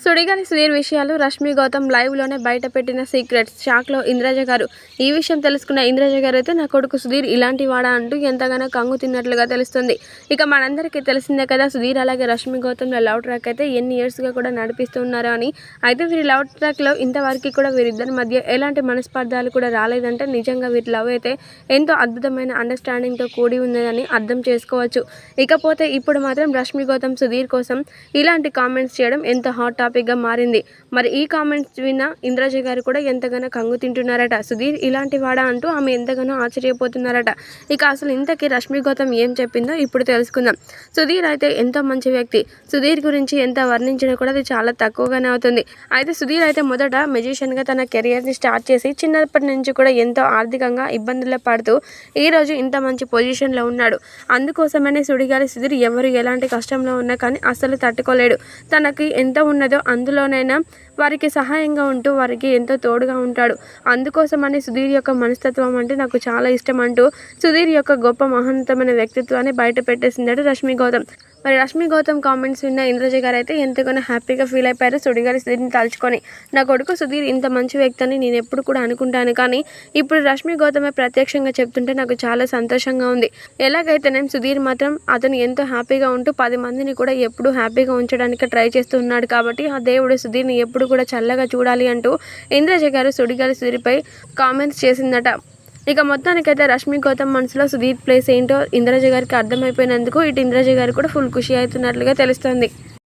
సుడిగాలి సుధీర్ విషయాలు రష్మి గౌతమ్ లైవ్లోనే బయట పెట్టిన సీక్రెట్స్ షాక్లో ఇంద్రజ గారు. ఈ విషయం తెలుసుకున్న ఇంద్రజ గారు అయితే నా కొడుకు సుధీర్ ఇలాంటి వాడా అంటూ ఎంతగానో కంగు తిన్నట్లుగా తెలుస్తుంది. ఇక మనందరికీ తెలిసిందే కదా, సుధీర్ అలాగే రష్మి గౌతమ్ల లవ్ ట్రాక్ అయితే ఎన్ని ఇయర్స్గా కూడా నడిపిస్తూ ఉన్నారు అని. అయితే వీరి లవ్ ట్రాక్లో ఇంతవరకు కూడా వీరిద్దరి మధ్య ఎలాంటి మనస్పర్ధాలు కూడా రాలేదంటే నిజంగా వీరి లవ్ అయితే ఎంతో అద్భుతమైన అండర్స్టాండింగ్తో కూడి ఉందని అర్థం చేసుకోవచ్చు. ఇకపోతే ఇప్పుడు మాత్రం రష్మి గౌతమ్ సుధీర్ కోసం ఇలాంటి కామెంట్స్ చేయడం ఎంత హాట్ టాపిక్గా మారింది. మరి ఈ కామెంట్స్ విన్న ఇంద్రజ గారు కూడా ఎంతగానో కంగు తింటున్నారట. సుధీర్ ఇలాంటి వాడా అంటూ ఆమె ఎంతగానో ఆశ్చర్యపోతున్నారట. ఇక అసలు ఇంతకీ రష్మి గౌతమ్ ఏం చెప్పిందో ఇప్పుడు తెలుసుకుందాం. సుధీర్ అయితే ఎంతో మంచి వ్యక్తి. సుధీర్ గురించి ఎంత వర్ణించినా కూడా అది చాలా తక్కువగానే అవుతుంది. అయితే సుధీర్ అయితే మొదట మెజిషియన్గా తన కెరియర్ని స్టార్ట్ చేసి చిన్నప్పటి నుంచి కూడా ఎంతో ఆర్థికంగా ఇబ్బందులు పడుతూ ఈరోజు ఇంత మంచి పొజిషన్లో ఉన్నాడు. అందుకోసమనే సుడిగాలి సుధీర్ ఎవరు ఎలాంటి కష్టంలో ఉన్నా కానీ అస్సలు తట్టుకోలేడు. తనకి ఎంత ఉన్నదో అందులోనైనా వారికి సహాయంగా ఉంటూ వారికి ఎంతో తోడుగా ఉంటాడు. అందుకోసమని సుధీర్ యొక్క మనస్తత్వం అంటే నాకు చాలా ఇష్టం అంటూ సుధీర్ యొక్క గొప్ప మహోన్నతమైన వ్యక్తిత్వాన్ని బయట పెట్టేసిందట రష్మి గౌతమ్. మరి రష్మి గౌతమ్ కామెంట్స్ విన్న ఇంద్రజ గారు అయితే ఎంతగానో హ్యాపీగా ఫీల్ అయిపోయారు సుడిగాలి సుధీర్ని తలుచుకొని. నా కొడుకు సుధీర్ ఇంత మంచి వ్యక్తి అని నేను ఎప్పుడు కూడా అనుకుంటాను, కానీ ఇప్పుడు రష్మి గౌతమే ప్రత్యక్షంగా చెప్తుంటే నాకు చాలా సంతోషంగా ఉంది. ఎలాగైతేనేం సుధీర్ మాత్రం అతను ఎంతో హ్యాపీగా ఉంటూ 10 మందిని కూడా ఎప్పుడూ హ్యాపీగా ఉంచడానికి ట్రై చేస్తూ ఉన్నాడు. కాబట్టి ఆ దేవుడు సుధీర్ని ఎప్పుడు కూడా చల్లగా చూడాలి అంటూ ఇంద్రజ గారు సుడిగాలి సుధీర్పై కామెంట్స్ చేసిందట. ఇక మొత్తానికైతే రష్మి గౌతమ్ మనసులో సుధీర్ ప్లేస్ ఏంటో ఇంద్రజ గారికి అర్థమైపోయినందుకు ఇటు ఇంద్రజ గారు కూడా ఫుల్ ఖుషి అవుతున్నట్లుగా తెలుస్తుంది.